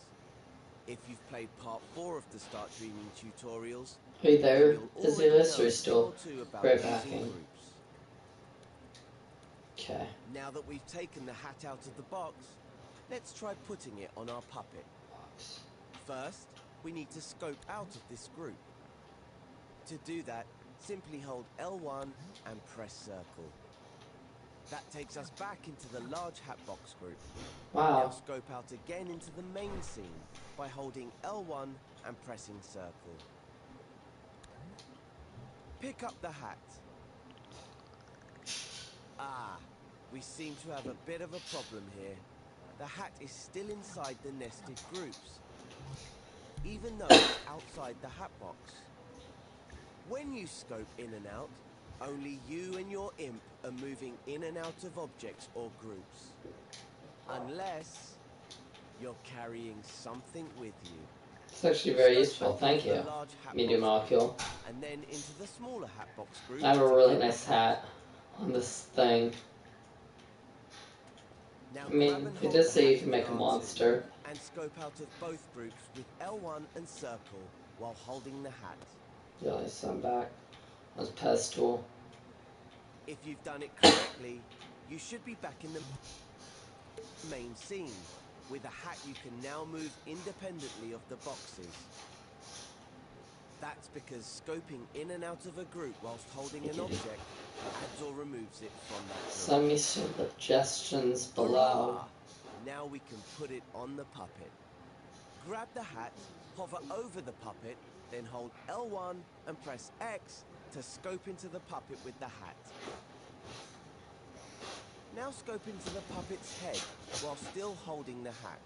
If you've played part 4 of the Start Dreaming tutorials, Are you there? you'll Is the already know illustrator a thing still or two about right using backing? groups. Okay. Now that we've taken the hat out of the box, let's try putting it on our puppet. First, we need to scope out of this group. To do that, simply hold L1 and press circle. That takes us back into the large hatbox group. Now Wow. scope out again into the main scene by holding L1 and pressing circle. Pick up the hat. Ah, we seem to have a bit of a problem here. The hat is still inside the nested groups, even though it's outside the hat box. When you scope in and out, only you and your imp are moving in and out of objects or groups. Unless you're carrying something with you. It's actually very Scope useful, back thank into you. the large hat Medium box group, molecule. and then into the smaller hat box group. I have a to really get the nice hat on this thing. Now I grab mean, and it hold does the say you hat can with make a R2 monster. and scope out of both groups with L1 and circle while holding the hat. Yeah, I'm back. That's pedestal. If you've done it correctly, you should be back in the main scene. With a hat you can now move independently of the boxes. That's because scoping in and out of a group whilst holding an object adds or removes it from that group. Send me suggestions below. Hurrah! Now we can put it on the puppet. Grab the hat, hover over the puppet, then hold L1 and press X to scope into the puppet with the hat. Now scope into the puppet's head while still holding the hat.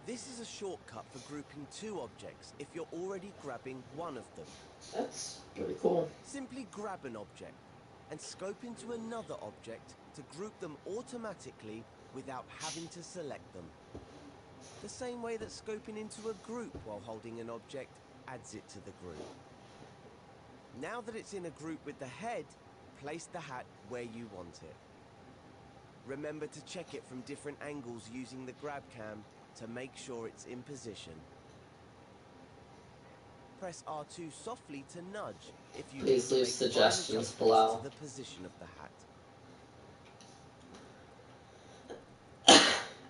This is a shortcut for grouping two objects if you're already grabbing one of them. That's pretty cool. Simply grab an object and scope into another object to group them automatically without having to select them. the same way that scoping into a group while holding an object adds it to the group. Now that it's in a group with the head, place the hat where you want it. Remember to check it from different angles using the grab cam to make sure it's in position. Press R2 softly to nudge if you Please need to leave make fine suggestions adjustments below. to the position of the hat.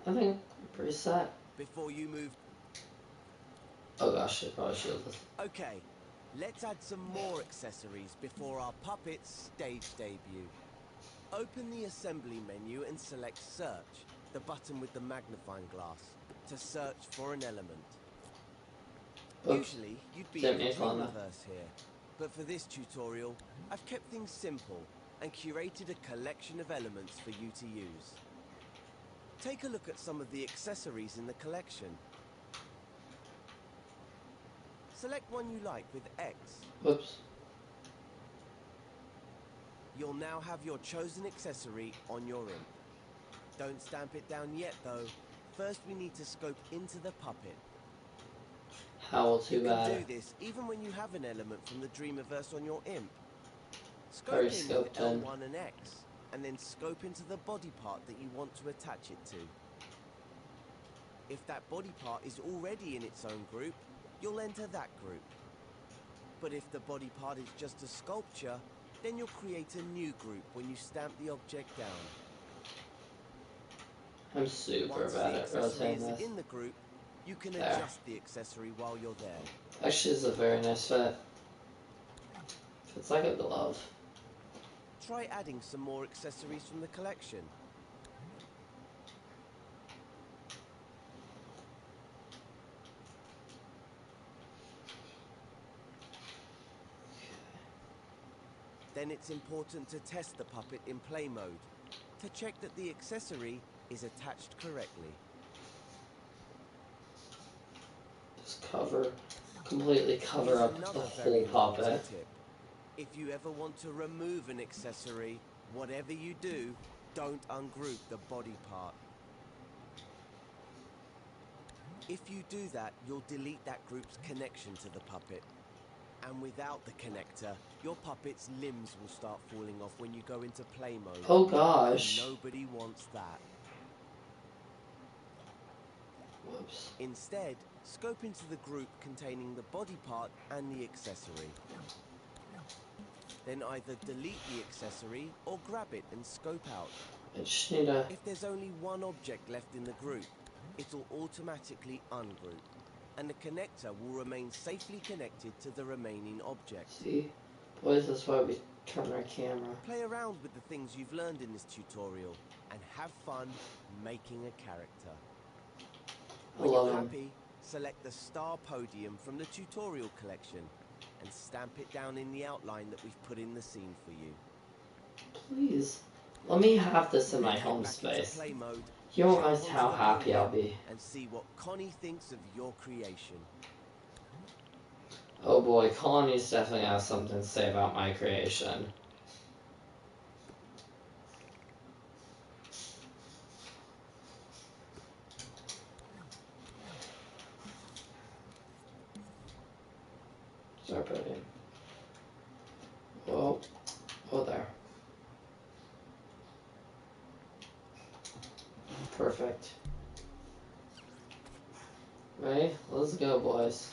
I think I'm pretty set. Before you move... Oh gosh, I probably should have. Okay, let's add some more accessories before our puppet's stage debut. Open the assembly menu and select Search, the button with the magnifying glass, to search for an element. Oops. Usually, you'd be Didn't in the mean to on that. Dreamiverse here, but for this tutorial, I've kept things simple and curated a collection of elements for you to use. Take a look at some of the accessories in the collection. Select one you like with X. Whoops. You'll now have your chosen accessory on your imp. Don't stamp it down yet though. First we need to scope into the puppet. How too You can bad. do this even when you have an element from the Dreamiverse on your imp. Scope Already in with scoped in. L1 and X, and then scope into the body part that you want to attach it to. If that body part is already in its own group, you'll enter that group. But if the body part is just a sculpture, then you'll create a new group when you stamp the object down. I'm super Once bad the at accessory rotating is this. in the group, you can There. adjust the accessory while you're there. Actually, it's a very nice fit. It's like a glove. Try adding some more accessories from the collection. Then it's important to test the puppet in play mode to check that the accessory is attached correctly. Just completely cover Here's up the another whole very important puppet. tip. If you ever want to remove an accessory, whatever you do, don't ungroup the body part. If you do that, you'll delete that group's connection to the puppet. And without the connector, your puppet's limbs will start falling off when you go into play mode. Oh gosh. And nobody wants that. Whoops. Instead, scope into the group containing the body part and the accessory. Then either delete the accessory or grab it and scope out. I just need a... If there's only one object left in the group, it'll automatically ungroup, and the connector will remain safely connected to the remaining object. See? Boys, that's why we turn our camera. Play around with the things you've learned in this tutorial, and have fun making a character. When love you're him. happy, select the star podium from the tutorial collection, and stamp it down in the outline that we've put in the scene for you. Please. Let me have this in my Then home head back into space. play mode, You don't jump realize onto how the happy I'll podium, be. and see what Connie thinks of your creation. Oh boy, Connie's definitely has something to say about my creation. Start putting. Whoa. Oh, there. Perfect. Ready? Let's go, boys.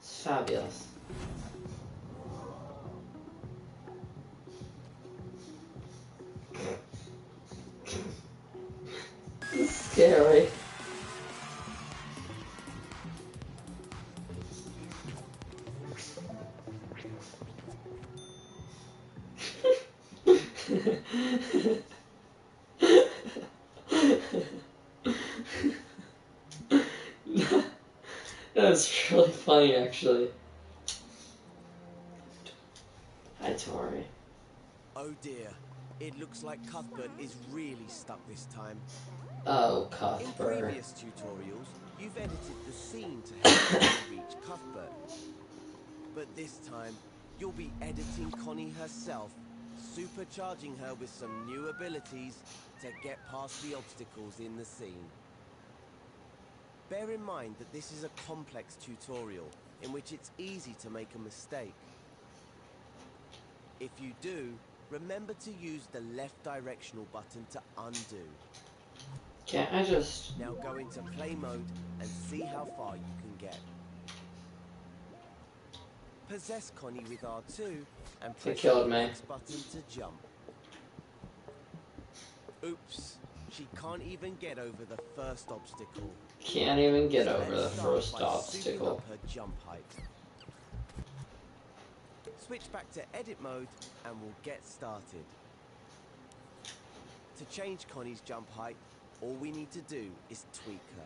It's fabulous. It's scary. That's really funny, actually. Hi, Tori. Oh dear, it looks like Cuthbert is really stuck this time. Oh, In Cuthbert. previous tutorials, you've edited the scene to help you reach Cuthbert. But this time, you'll be editing Connie herself, supercharging her with some new abilities to get past the obstacles in the scene. Bear in mind that this is a complex tutorial in which it's easy to make a mistake. If you do, remember to use the left directional button to undo. Can't I just... Now go into play mode and see how far you can get. Possess Connie with R2 and They press killed the me. X button to jump. Oops, she can't even get over the first obstacle. Can't even get So over the let's start first by souping obstacle. up her jump height. Switch back to edit mode and we'll get started. To change Connie's jump height, all we need to do is tweak her.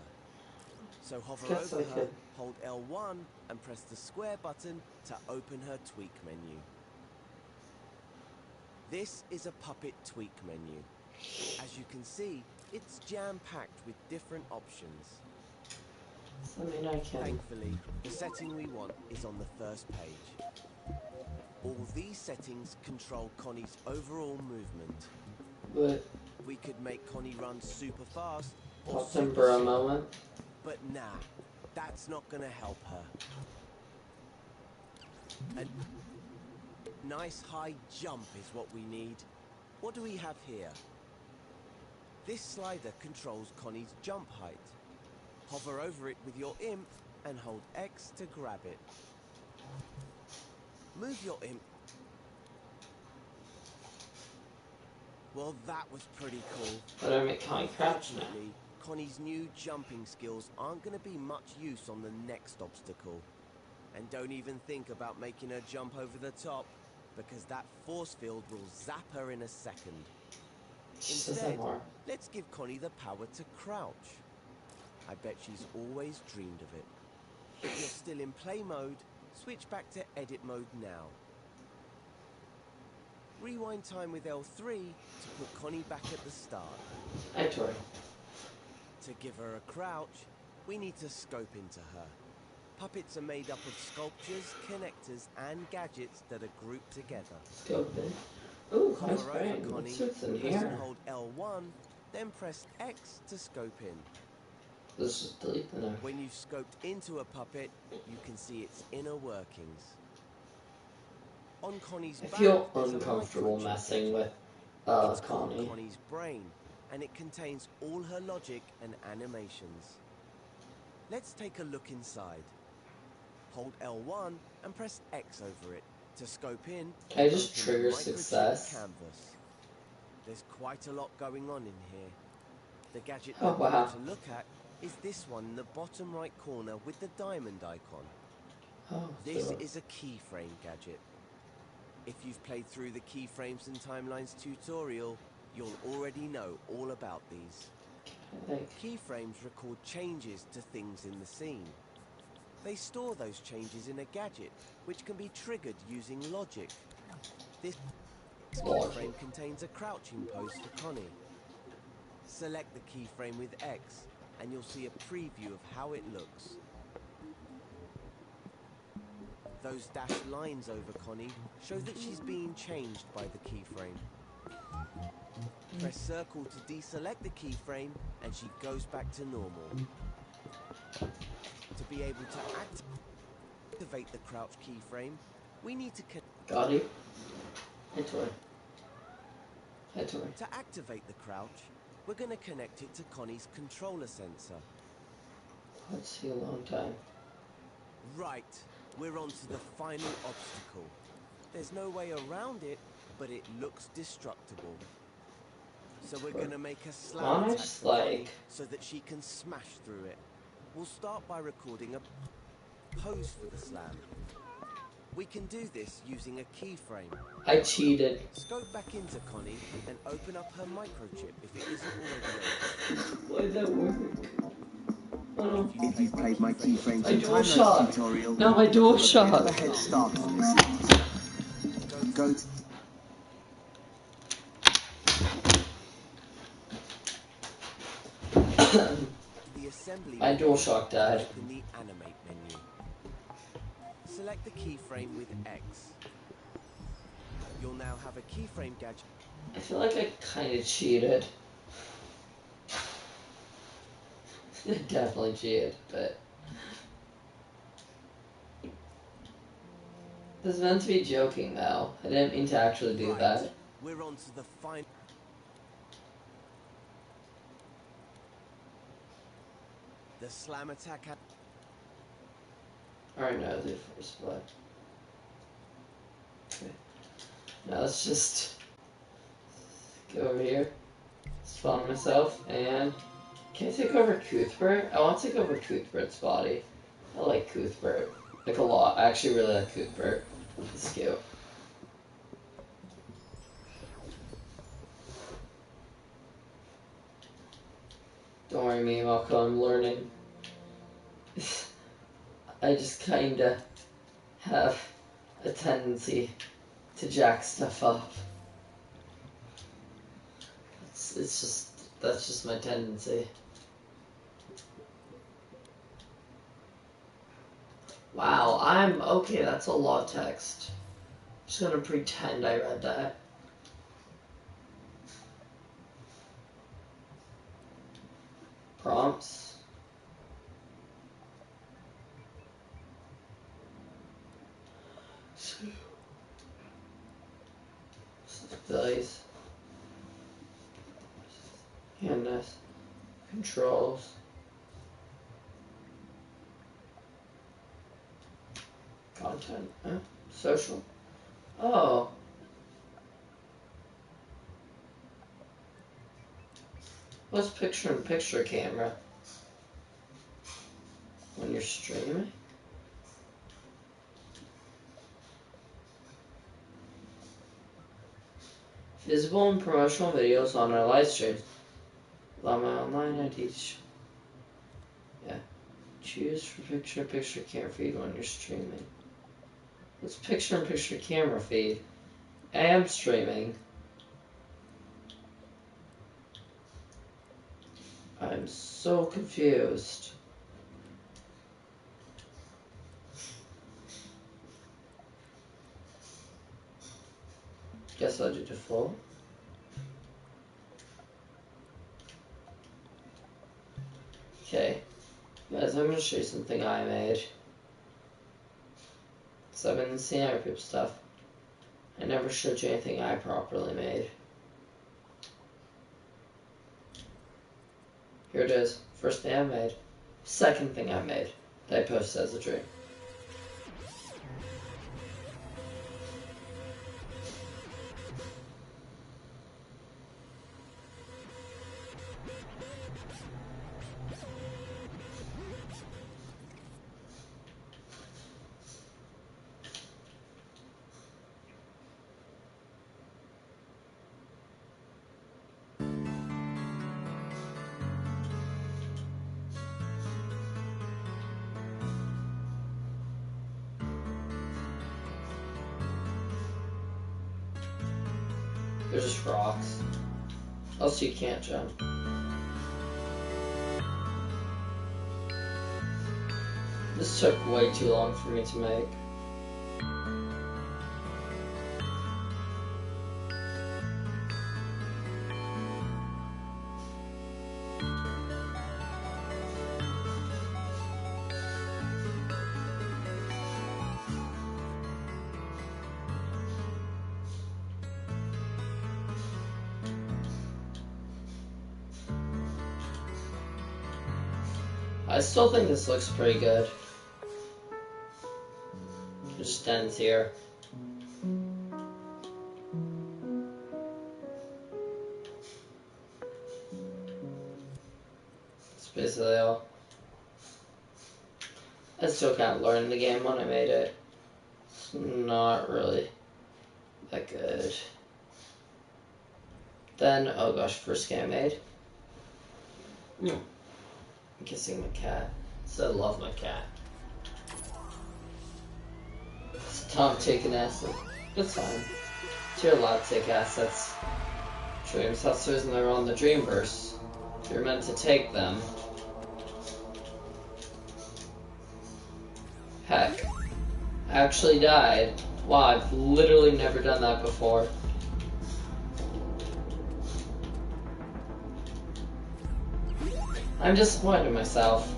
So hover Guess over I her, could. hold L1 and press the square button to open her tweak menu. This is a puppet tweak menu. As you can see, it's jam-packed with different options. I mean, I can. Thankfully, the setting we want is on the first page. All these settings control Connie's overall movement. But We could make Connie run super fast or pause him super for a slow, moment. but nah, that's not gonna help her. A nice high jump is what we need. What do we have here? This slider controls Connie's jump height. Hover over it with your imp and hold X to grab it. Move your imp. Well, that was pretty cool. But I make Connie crouch now. Unfortunately, Connie's new jumping skills aren't going to be much use on the next obstacle. And don't even think about making her jump over the top, because that force field will zap her in a second. Just doesn't Instead, work. let's give Connie the power to crouch. I bet she's always dreamed of it. If you're still in play mode, switch back to edit mode now. Rewind time with L3 to put Connie back at the start. Hi, Tori. To give her a crouch, we need to scope into her. Puppets are made up of sculptures, connectors, and gadgets that are grouped together. Scope in. Ooh, nice Hover over brain. Connie, What's what's in press here? and hold L1, then press X to scope in. Let's just delete the note. When you've scoped into a puppet, you can see its inner workings. On Connie's I back, feel there's a uncomfortable microchip messing gadget. with It's called Connie. Connie's brain, and it contains all her logic and animations. Let's take a look inside. Hold L1 and press X over it to scope in. Can I just open the trigger microchip success? canvas. There's quite a lot going on in here. The gadget Oh, that we wow. want to look at is this one in the bottom right corner with the diamond icon. Oh, This so is a keyframe gadget. If you've played through the Keyframes and Timelines tutorial, you'll already know all about these. like, Keyframes record changes to things in the scene. They store those changes in a gadget, which can be triggered using logic. This Logic. keyframe contains a crouching pose for Connie. Select the keyframe with X, and you'll see a preview of how it looks. Those dashed lines over Connie show that she's being changed by the keyframe. Press circle to deselect the keyframe and she goes back to normal. To be able to activate the crouch keyframe, we need to got you. Hi, Tori. Hi, Tori. To activate the crouch, we're going to connect it to Connie's controller sensor. Let's see a long time. Right, we're on to the final obstacle. There's no way around it, but it looks destructible. So we're going to make a slam attack Nice, for Connie like- so that she can smash through it. We'll start by recording a pose for the slam. We can do this using a keyframe. I cheated. Scope back into Connie and open up her microchip if it isn't already open. Why did that work? Oh, If you've played my keyframes My and dual timelines shock. tutorial, No, my dual you've got a bit of a shock. head start on this. Go to The assembly My menu, DualShock died. Open the animate menu. Select the keyframe with X. You'll now have a keyframe gadget. I feel like I kind of cheated. Definitely cheated, but this is meant to be joking though. I didn't mean to actually do that. We're on to the final. The slam attack. Alright, now the first blood. Okay. Now let's just go over here. Spawn myself and can I take over Cuthbert? I want to take over Cuthbert's body. I like Cuthbert. Like a lot. I actually really like Cuthbert. He's cute. Don't worry, Mimako, I'm learning. I just kinda have a tendency to jack stuff up. That's just my tendency. Wow, okay, that's a lot of text. I'm just gonna pretend I read that. Prompts. Displays. Handness. Controls. Content. Social. Oh. What's picture-in-picture camera? When you're streaming? Visible and promotional videos on our live streams. Allow my online ID. Yeah. Choose for picture-in-picture camera feed when you're streaming. What's picture-in-picture camera feed? I am streaming. I'm so confused. Guess I'll do default. Okay. Guys, I'm gonna show you something I made. So I've been seeing other people's stuff. I never showed you anything I properly made. Here it is. First thing I made. Second thing I made. That I posted as a dream. They're just rocks. Else you can't jump. This took way too long for me to make. I still think this looks pretty good. Just ends here. That's basically all. I still can't learn the game when I made it. It's not really that good. Then, oh gosh, first game I made. I'm kissing my cat. So I love my cat. It's Tom taking acid. That's fine. You're allowed to take assets. Dreams. That's the reason they're on the Dreamverse. You're meant to take them. Heck. I actually died. Wow, I've literally never done that before. I'm disappointed in myself.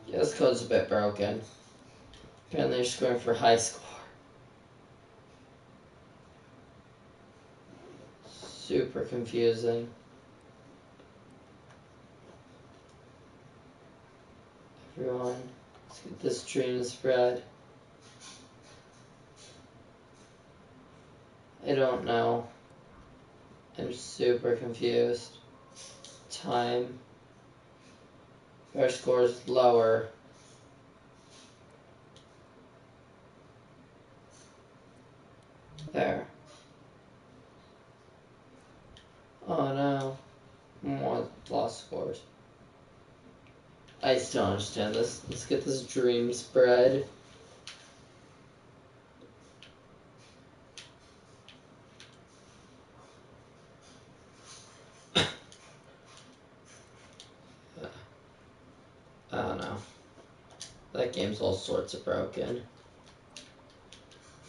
Yeah, this code's a bit broken. Apparently they're just going for high score. Super confusing. Everyone, let's get this dream spread. I don't know. I'm super confused. Time. Our score's lower. There. Oh no. More lost scores. I still don't understand this. Let's get this dream spread. I don't know. That game's all sorts of broken.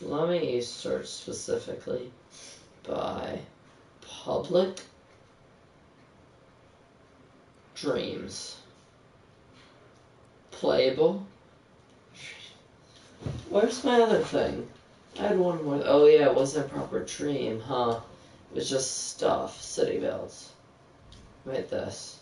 Let me search specifically by public dreams. Playable. Where's my other thing? I had one more. Oh yeah, it wasn't a proper dream, huh? It was just stuff. City builds. Wait, this.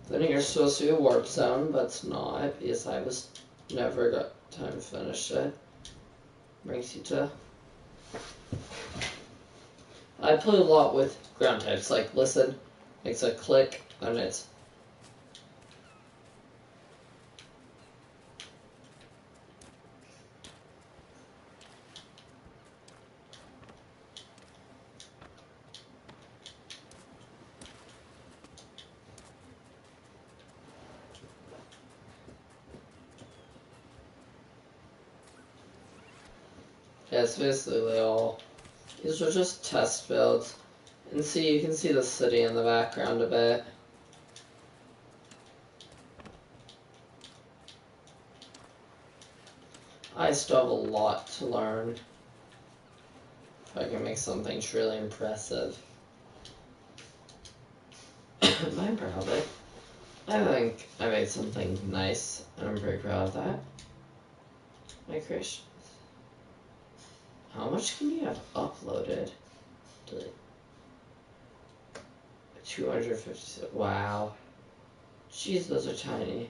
Then you're supposed to be a warp zone, but it's not because I was never got time to finish it. Brings you to. I play a lot with ground types, like listen, makes a click, and it's. Yeah, it's basically all. These are just test builds. And see, you can see the city in the background a bit. I still have a lot to learn. If I can make something truly impressive. I'm proud of it. I think I made something nice, and I'm very proud of that. My creation. How much can you have uploaded? 250. Wow. Jeez, those are tiny.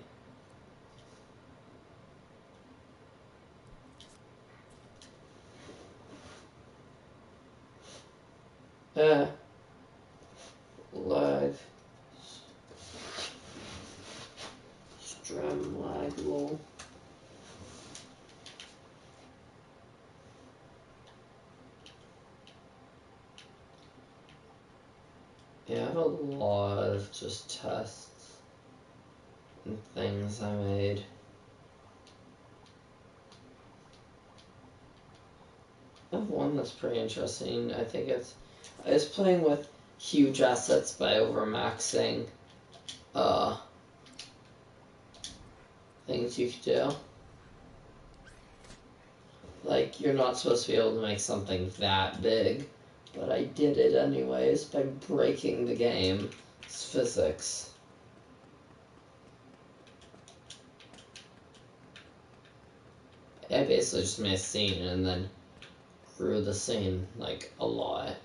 Lag. Strum lag, lol. Yeah, I have a lot of just tests and things I made. I have one that's pretty interesting. I think it's. I was playing with huge assets by overmaxing things you could do. Like, you're not supposed to be able to make something that big, but I did it anyways by breaking the game. It's physics. I basically just made a scene and then grew the scene, like, a lot.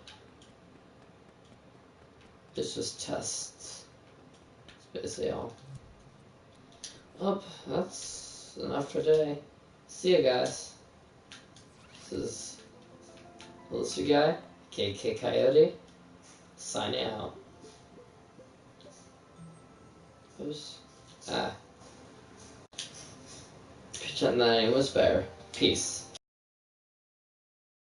It's just tests. It's basically all. Oh, that's enough for today. See ya, guys. This is Illusory Guy, KK Coyote. Signing out. Oops. Pretend that it was bear. Peace.